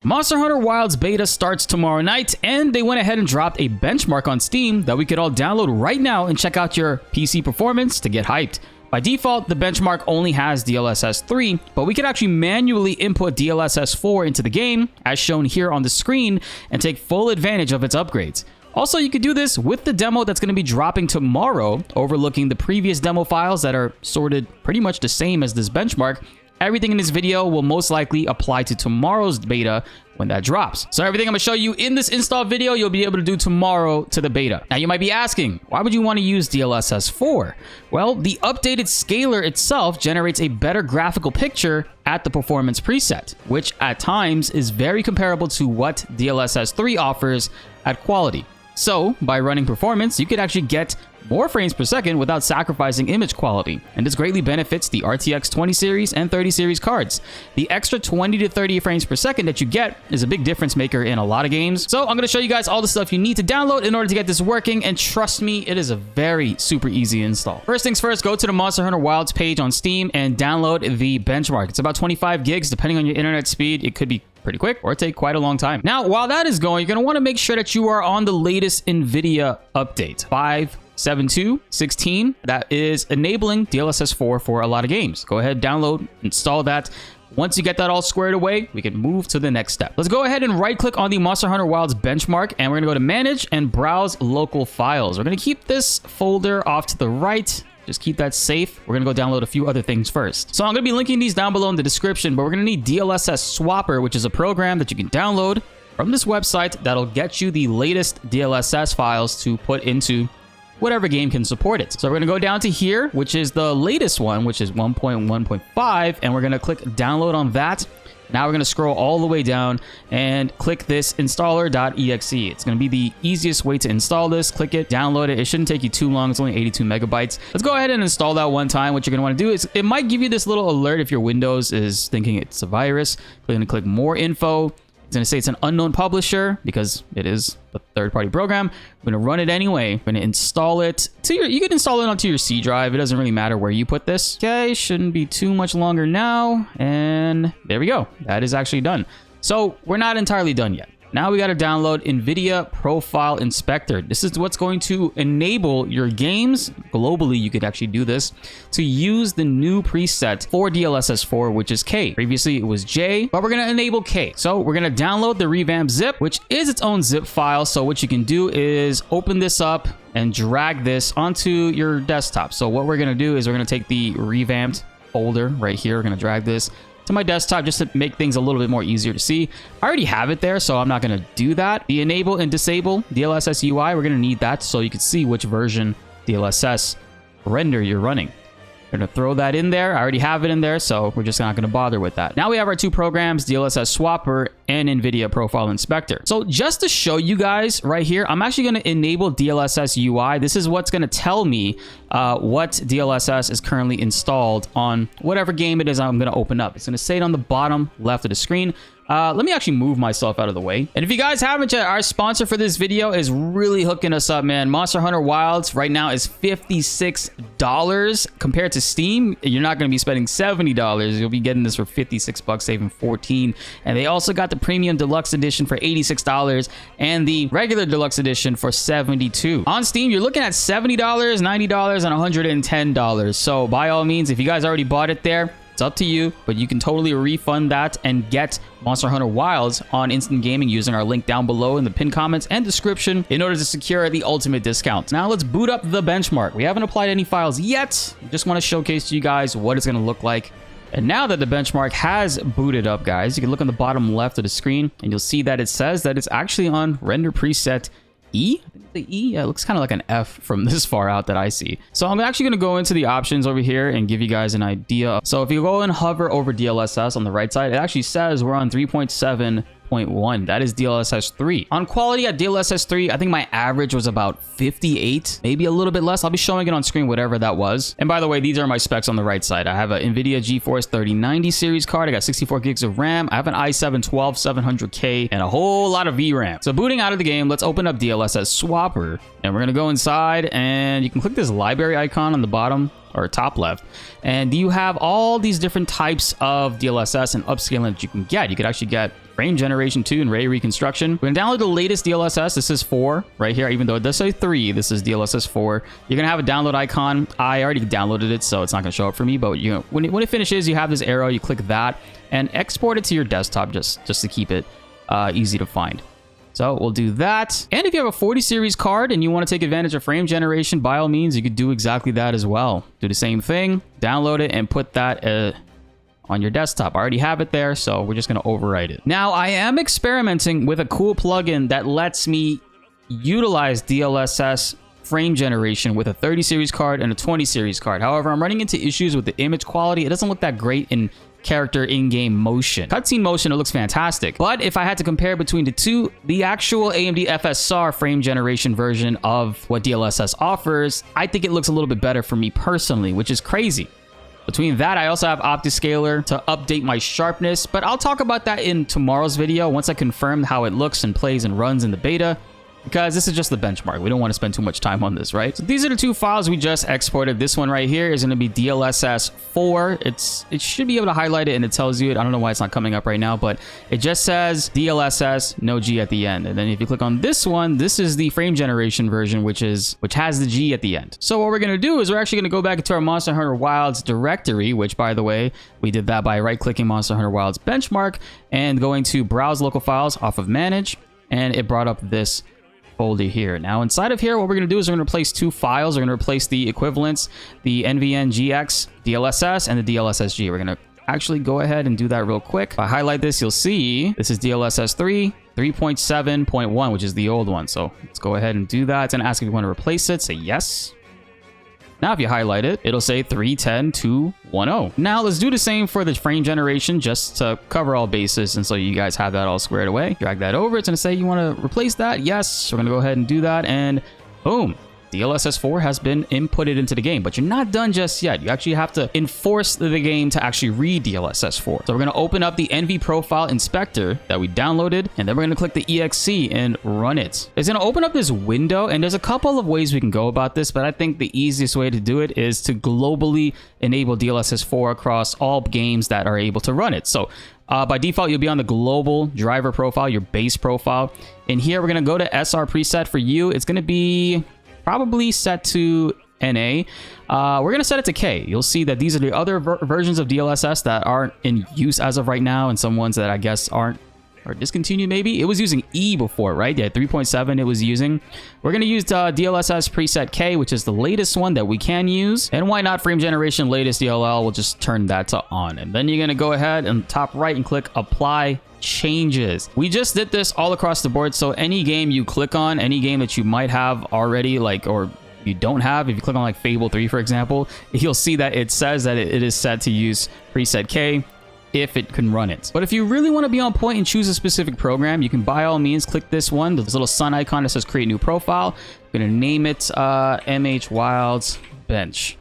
Monster Hunter Wilds beta starts tomorrow night, and they went ahead and dropped a benchmark on Steam that we could all download right now and check out your PC performance to get hyped. By default, the benchmark only has DLSS 3, but we can actually manually input DLSS 4 into the game, as shown here on the screen, and take full advantage of its upgrades. Also, you could do this with the demo that's going to be dropping tomorrow, overlooking the previous demo files that are sorted pretty much the same as this benchmark. Everything in this video will most likely apply to tomorrow's beta when that drops. So everything I'm gonna show you in this install video, you'll be able to do tomorrow to the beta. Now you might be asking, why would you want to use DLSS 4? Well, the updated scaler itself generates a better graphical picture at the performance preset, which at times is very comparable to what DLSS 3 offers at quality. So by running performance, you could actually get more frames per second without sacrificing image quality, and this greatly benefits the RTX 20 series and 30 series cards. The extra 20 to 30 frames per second that you get is a big difference maker in a lot of games. So I'm going to show you guys all the stuff you need to download in order to get this working, and trust me, it is a very super easy install. First things first, go to the Monster Hunter Wilds page on Steam and download the benchmark. It's about 25 gigs. Depending on your internet speed, it could be pretty quick or take quite a long time. Now, while that is going, you're going to want to make sure that you are on the latest Nvidia update, 5.7.2.16. That is enabling DLSS 4 for a lot of games. Go ahead, download, install that. Once you get that all squared away, we can move to the next step. Let's go ahead and right click on the Monster Hunter Wilds benchmark, and we're going to go to manage and browse local files. We're going to keep this folder off to the right. Just keep that safe. We're going to go download a few other things first. So I'm going to be linking these down below in the description, but we're going to need DLSS Swapper, which is a program that you can download from this website that'll get you the latest DLSS files to put into whatever game can support it. So we're going to go down to here, which is the latest one, which is 1.1.5, and we're going to click download on that. Now we're going to scroll all the way down and click this installer.exe. It's going to be the easiest way to install this. Click it, download it. It shouldn't take you too long. It's only 82 megabytes. Let's go ahead and install that one time. What you're going to want to do is it might give you this little alert if your Windows is thinking it's a virus. We're going to click more info. It's going to say it's an unknown publisher because it is a third-party program. We're going to run it anyway. We're going to install it to your, you can install it onto your C drive. It doesn't really matter where you put this. Okay, shouldn't be too much longer now. And there we go. That is actually done. So we're not entirely done yet. Now we got to download Nvidia Profile Inspector. This is what's going to enable your games. Globally, you could actually do this to use the new preset for DLSS 4, which is K. Previously, it was J, but we're going to enable K. So we're going to download the revamped zip, which is its own zip file. So what you can do is open this up and drag this onto your desktop. So what we're going to do is we're going to take the revamped folder right here. We're going to drag this to my desktop just to make things a little bit more easier to see. I already have it there, so I'm not going to do that. The enable and disable DLSS UI, we're going to need that so you can see which version DLSS render you're running. We're going to throw that in there. I already have it in there, so we're just not going to bother with that. Now we have our two programs, DLSS Swapper and Nvidia Profile Inspector. So just to show you guys right here, I'm actually going to enable DLSS UI. This is what's going to tell me what DLSS is currently installed on whatever game it is I'm going to open up. It's going to say it on the bottom left of the screen. Let me actually move myself out of the way. And if you guys haven't yet, our sponsor for this video is really hooking us up, man. Monster Hunter Wilds right now is $56 compared to Steam. You're not going to be spending $70. You'll be getting this for 56 bucks, saving 14. And they also got the premium deluxe edition for $86 and the regular deluxe edition for $72. On Steam, you're looking at $70, $90, and $110. So by all means, if you guys already bought it there, it's up to you, but you can totally refund that and get Monster Hunter Wilds on Instant Gaming using our link down below in the pinned comments and description in order to secure the ultimate discount. Now let's boot up the benchmark. We haven't applied any files yet. Just want to showcase to you guys what it's going to look like. And now that the benchmark has booted up, guys, you can look on the bottom left of the screen and you'll see that it says that it's actually on render preset E. I think it's the E. Yeah, it looks kind of like an F from this far out that I see. So I'm actually going to go into the options over here and give you guys an idea. So if you go and hover over DLSS on the right side, it actually says we're on 3.7.1. That is DLSS 3. On quality at DLSS 3, I think my average was about 58, maybe a little bit less. I'll be showing it on screen, whatever that was. And by the way, these are my specs on the right side. I have an Nvidia GeForce 3090 series card. I got 64 gigs of RAM. I have an i7-12700K and a whole lot of VRAM. So booting out of the game, let's open up DLSS Swapper. And we're going to go inside and you can click this library icon on the bottom or top left, and you have all these different types of DLSS and upscaling that you can get. You could actually get frame generation 2 and ray reconstruction. We're gonna download the latest DLSS. This is 4 right here, even though it does say 3. This is DLSS 4. You're gonna have a download icon. I already downloaded it, so it's not gonna show up for me. But you know, when it finishes, you have this arrow. You click that and export it to your desktop just to keep it easy to find. So we'll do that. And if you have a 40 series card and you want to take advantage of frame generation, by all means, you could do exactly that as well. Do the same thing, download it, and put that on your desktop. I already have it there, so we're just going to overwrite it. Now, I am experimenting with a cool plugin that lets me utilize DLSS frame generation with a 30 series card and a 20 series card. However, I'm running into issues with the image quality. It doesn't look that great in character in-game motion. Cutscene motion, it looks fantastic. But if I had to compare between the two, the actual AMD FSR frame generation version of what DLSS offers, I think it looks a little bit better for me personally, which is crazy. Between that, I also have OptiScaler to update my sharpness, but I'll talk about that in tomorrow's video once I confirm how it looks and plays and runs in the beta, because this is just the benchmark. We don't want to spend too much time on this, right? So these are the two files we just exported. This one right here is going to be DLSS4. It should be able to highlight it, and it tells you it. I don't know why it's not coming up right now, but it just says DLSS, no G at the end. And then if you click on this one, this is the frame generation version, which has the G at the end. So what we're going to do is we're actually going to go back into our Monster Hunter Wilds directory, which, by the way, we did that by right-clicking Monster Hunter Wilds benchmark and going to Browse Local Files off of Manage, and it brought up this folder here. Now inside of here, what we're going to do is we're going to replace two files. We're going to replace the equivalents, the NVNGX DLSS and the DLSSG. We're going to actually go ahead and do that real quick. If I highlight this, you'll see this is DLSS 3, 3.7.1, which is the old one. So let's go ahead and do that. It's going to ask if you want to replace it. Say yes. Now, if you highlight it, it'll say 3.10.2.1.0. Now, let's do the same for the frame generation just to cover all bases. And so you guys have that all squared away. Drag that over. It's going to say you want to replace that. Yes. We're going to go ahead and do that. And boom. DLSS4 has been inputted into the game, but you're not done just yet. You actually have to enforce the game to actually read DLSS4. So we're going to open up the NV profile inspector that we downloaded, and then we're going to click the exe and run it. It's going to open up this window, and there's a couple of ways we can go about this, but I think the easiest way to do it is to globally enable DLSS4 across all games that are able to run it. So by default, you'll be on the global driver profile, your base profile. And here we're going to go to SR preset for you. It's going to be probably set to NA. We're going to set it to K. You'll see that these are the other versions of DLSS that aren't in use as of right now, and some ones that I guess aren't or discontinued maybe. It was using E before, right? Yeah, 3.7 it was using. We're going to use DLSS preset K, which is the latest one that we can use. And why not frame generation latest DLL? We'll just turn that to on. And then you're going to go ahead and top right and click apply changes. We just did this all across the board, so any game you click on, any game that you might have already, like, or you don't have, if you click on like Fable 3 for example, you'll see that it says that it is set to use preset K if it can run it. But if you really want to be on point and choose a specific program, you can by all means click this one, this little sun icon that says create new profile. I'm going to name it MH Wilds Bench.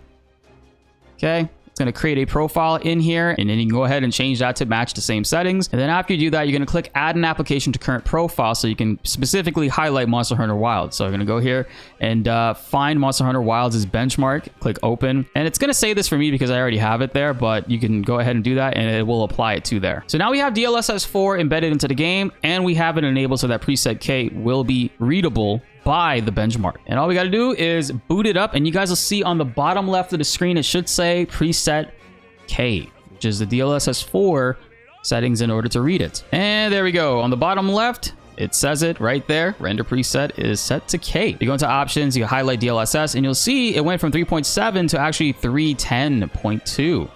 Okay. It's going to create a profile in here, and then you can go ahead and change that to match the same settings. And then after you do that, you're going to click add an application to current profile, so you can specifically highlight Monster Hunter Wilds. So I'm going to go here and find Monster Hunter Wilds as benchmark, click open, and it's going to say this for me because I already have it there, but you can go ahead and do that and it will apply it to there. So now we have DLSS4 embedded into the game, and we have it enabled so that preset K will be readable by the benchmark. And all we got to do is boot it up, and you guys will see on the bottom left of the screen it should say preset K, which is the DLSS4 settings in order to read it. And there we go. On the bottom left, it says it right there. Render preset is set to K. You go into options, you highlight DLSS, and you'll see it went from 3.7 to actually 310.2.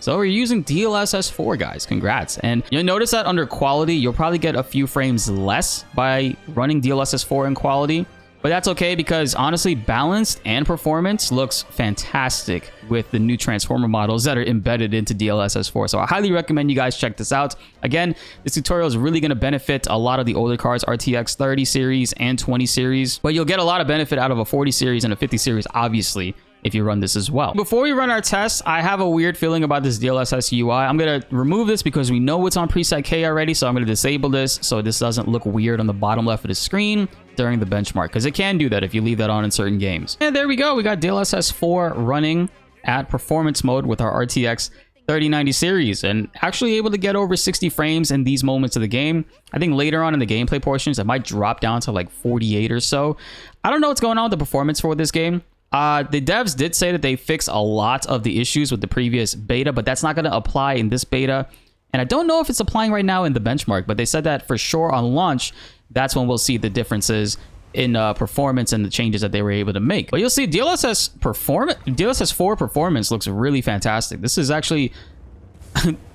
So we're using DLSS4, guys. Congrats. And you'll notice that under quality, you'll probably get a few frames less by running DLSS4 in quality. But that's okay, because honestly, balanced and performance looks fantastic with the new transformer models that are embedded into DLSS4. So I highly recommend you guys check this out. Again, this tutorial is really going to benefit a lot of the older cards, RTX 30 series and 20 series. But you'll get a lot of benefit out of a 40 series and a 50 series, obviously, if you run this as well. Before we run our tests, I have a weird feeling about this DLSS UI. I'm going to remove this because we know it's on preset K already, so I'm going to disable this so this doesn't look weird on the bottom left of the screen during the benchmark, because it can do that if you leave that on in certain games. And there we go. We got DLSS4 running at performance mode with our RTX 3090 series and actually able to get over 60 frames in these moments of the game. I think later on in the gameplay portions, it might drop down to like 48 or so. I don't know what's going on with the performance for this game. The devs did say that they fixed a lot of the issues with the previous beta, but that's not going to apply in this beta. And I don't know if it's applying right now in the benchmark, but they said that for sure on launch, that's when we'll see the differences in performance and the changes that they were able to make. But you'll see DLSS4 performance looks really fantastic. This is actually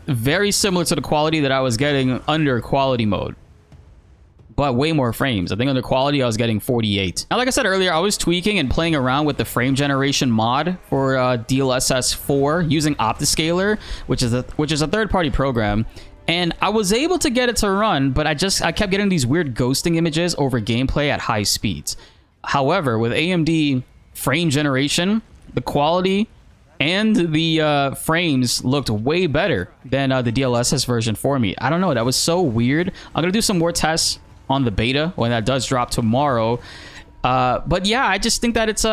very similar to the quality that I was getting under quality mode, but way more frames. I think under quality I was getting 48. Now, like I said earlier, I was tweaking and playing around with the frame generation mod for DLSS4 using Optiscaler, which is a third-party program. And I was able to get it to run, but I kept getting these weird ghosting images over gameplay at high speeds. However, with AMD frame generation, the quality and the frames looked way better than the DLSS version for me. I don't know, that was so weird. I'm gonna do some more tests on the beta when that does drop tomorrow. But yeah, I just think that it's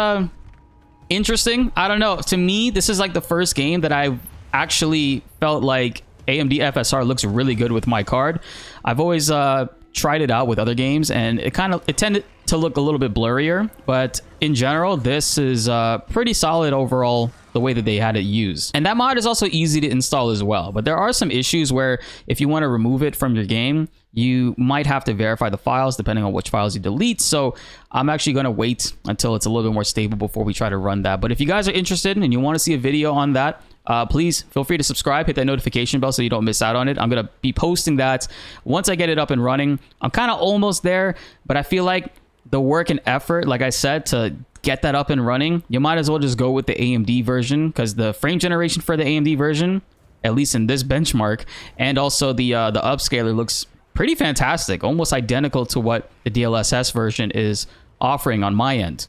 interesting. I don't know. To me, this is like the first game that I actually felt like AMD FSR looks really good with my card. I've always tried it out with other games, and it tended to look a little bit blurrier, but in general, this is pretty solid overall, the way that they had it used. And that mod is also easy to install as well, but there are some issues where if you want to remove it from your game, you might have to verify the files depending on which files you delete. So I'm actually going to wait until it's a little bit more stable before we try to run that. But if you guys are interested and you want to see a video on that, please feel free to subscribe, hit that notification bell so you don't miss out on it. I'm going to be posting that once I get it up and running. I'm kind of almost there, but I feel like the work and effort, like I said, to get that up and running, you might as well just go with the AMD version, because the frame generation for the AMD version, at least in this benchmark, and also the upscaler looks pretty fantastic, almost identical to what the DLSS version is offering on my end.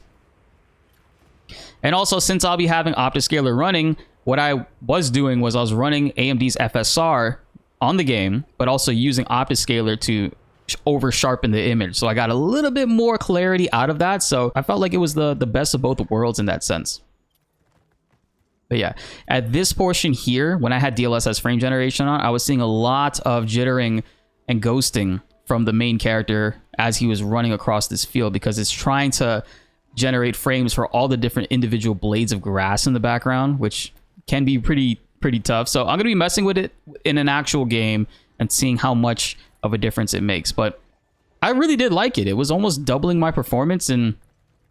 And also, since I'll be having Optiscaler running, what I was doing was I was running AMD's FSR on the game, but also using Optiscaler to over sharpen the image. So I got a little bit more clarity out of that. So I felt like it was the best of both worlds in that sense. But yeah, at this portion here, when I had DLSS frame generation on, I was seeing a lot of jittering and ghosting from the main character as he was running across this field, because it's trying to generate frames for all the different individual blades of grass in the background, which can be pretty tough. So I'm going to be messing with it in an actual game and seeing how much of a difference it makes. But I really did like it. It was almost doubling my performance, and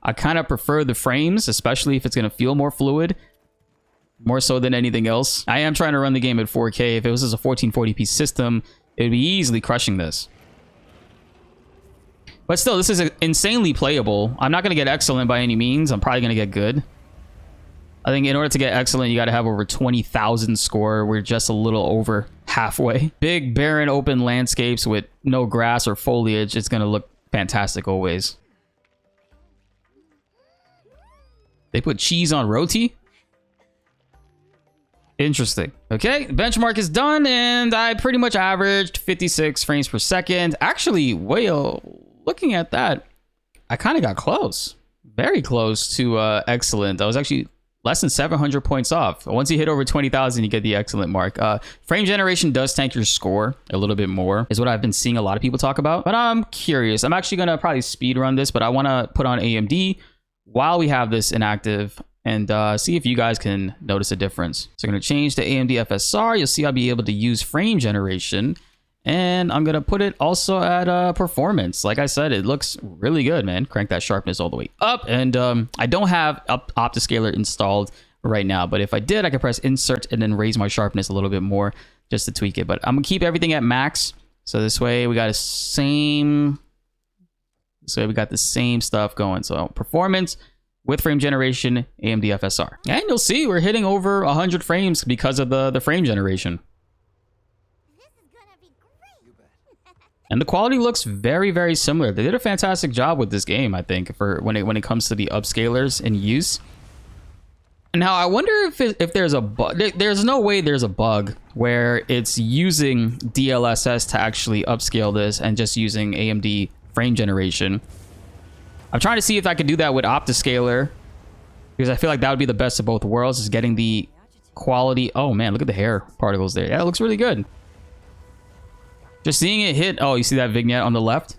I kind of prefer the frames, especially if it's going to feel more fluid, more so than anything else. I am trying to run the game at 4K. If it was just a 1440p system, it would be easily crushing this. But still, this is insanely playable. I'm not going to get excellent by any means. I'm probably going to get good. I think in order to get excellent, you got to have over 20,000 score. We're just a little over halfway. Big, barren, open landscapes with no grass or foliage. It's going to look fantastic always. They put cheese on roti? Interesting. Okay, benchmark is done, and I pretty much averaged 56 frames per second. Actually, looking at that, I kind of got close. Very close to excellent. I was actually less than 700 points off. Once you hit over 20,000, you get the excellent mark. Frame generation does tank your score a little bit more, is what I've been seeing a lot of people talk about. But I'm curious. I'm actually going to probably speed run this, but I want to put on AMD while we have this inactive and see if you guys can notice a difference. So I'm going to change to AMD FSR. You'll see I'll be able to use frame generation. And I'm going to put it also at performance. Like I said, it looks really good, man. Crank that sharpness all the way up. And I don't have Optiscaler installed right now, but if I did, I could press insert and then raise my sharpness a little bit more just to tweak it. But I'm going to keep everything at max. So this way we got the same stuff going. So performance with frame generation, AMD FSR. And you'll see we're hitting over 100 frames because of the frame generation. And the quality looks very, very similar. They did a fantastic job with this game, I think, for when it comes to the upscalers in use. Now, I wonder if there's a bug. There's no way there's a bug where it's using DLSS to actually upscale this and just using AMD frame generation. I'm trying to see if I could do that with Optiscaler, because I feel like that would be the best of both worlds, is getting the quality. Oh man, look at the hair particles there. Yeah, it looks really good. Just seeing it hit. Oh, you see that vignette on the left?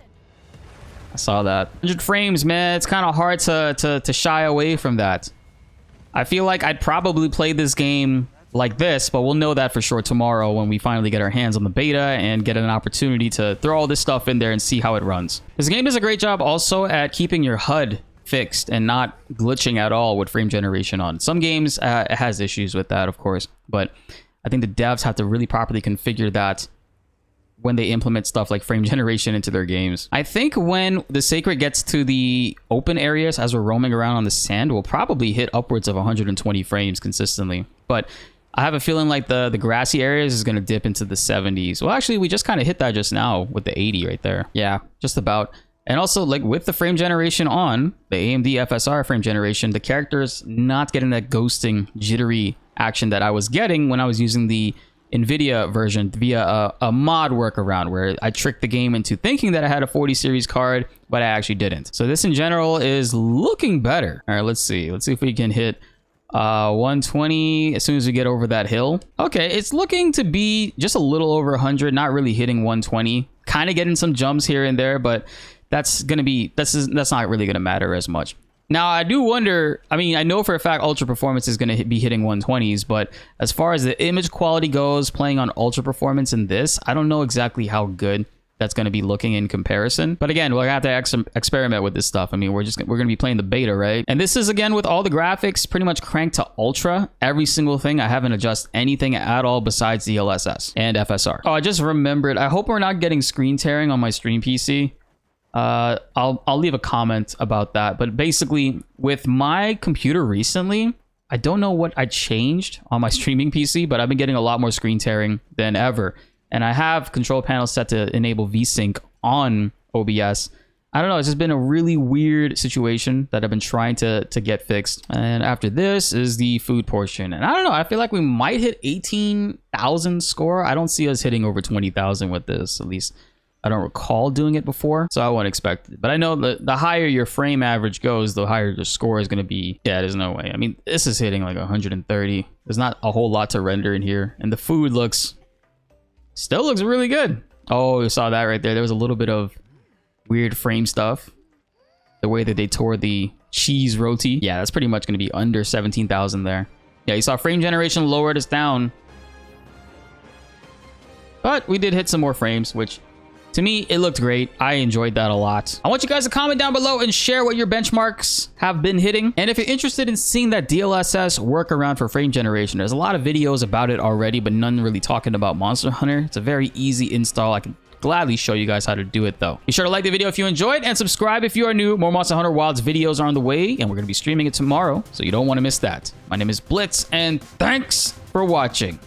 I saw that. 100 frames, man. It's kind of hard to shy away from that. I feel like I'd probably play this game like this, but we'll know that for sure tomorrow when we finally get our hands on the beta and get an opportunity to throw all this stuff in there and see how it runs. This game does a great job also at keeping your HUD fixed and not glitching at all with frame generation on. Some games it has issues with that, of course, but I think the devs have to really properly configure that when they implement stuff like frame generation into their games. I think when the Sacred gets to the open areas as we're roaming around on the sand, we'll probably hit upwards of 120 frames consistently. But I have a feeling like the grassy areas is going to dip into the 70s. Well, actually, we just kind of hit that just now with the 80 right there. Yeah, just about. And also, like with the frame generation on, the AMD FSR frame generation, the character's not getting that ghosting, jittery action that I was getting when I was using the Nvidia version via a mod workaround where I tricked the game into thinking that I had a 40 series card, but I actually didn't. So this in general is looking better. All right, let's see. Let's see if we can hit 120 as soon as we get over that hill. Okay, it's looking to be just a little over 100, not really hitting 120. Kind of getting some jumps here and there, but that's not really going to matter as much. Now, I do wonder, I mean, I know for a fact Ultra Performance is going to be hitting 120s, but as far as the image quality goes, playing on Ultra Performance in this, I don't know exactly how good that's going to be looking in comparison. But again, we'll have to experiment with this stuff. I mean, we're going to be playing the beta, right? And this is, again, with all the graphics pretty much cranked to Ultra. Every single thing. I haven't adjusted anything at all besides DLSS and FSR. Oh, I just remembered. I hope we're not getting screen tearing on my stream PC. I'll leave a comment about that, but basically with my computer recently, I don't know what I changed on my streaming PC, but I've been getting a lot more screen tearing than ever, and I have control panels set to enable VSync on OBS. I don't know, it's just been a really weird situation that I've been trying to get fixed. And after this is the food portion, and I don't know, I feel like we might hit 18,000 score. I don't see us hitting over 20,000 with this, at least I don't recall doing it before, so I won't expect it. But I know the higher your frame average goes, the higher your score is going to be. Yeah, there's no way. I mean, this is hitting like 130. There's not a whole lot to render in here. And the food still looks really good. Oh, you saw that right there. There was a little bit of weird frame stuff. The way that they tore the cheese roti. Yeah, that's pretty much going to be under 17,000 there. Yeah, you saw frame generation lowered us down. But we did hit some more frames, which to me, it looked great. I enjoyed that a lot. I want you guys to comment down below and share what your benchmarks have been hitting. And if you're interested in seeing that DLSS workaround for frame generation, there's a lot of videos about it already, but none really talking about Monster Hunter. It's a very easy install. I can gladly show you guys how to do it though. Be sure to like the video if you enjoyed and subscribe if you are new. More Monster Hunter Wilds videos are on the way, and we're going to be streaming it tomorrow, so you don't want to miss that. My name is Blitz, and thanks for watching.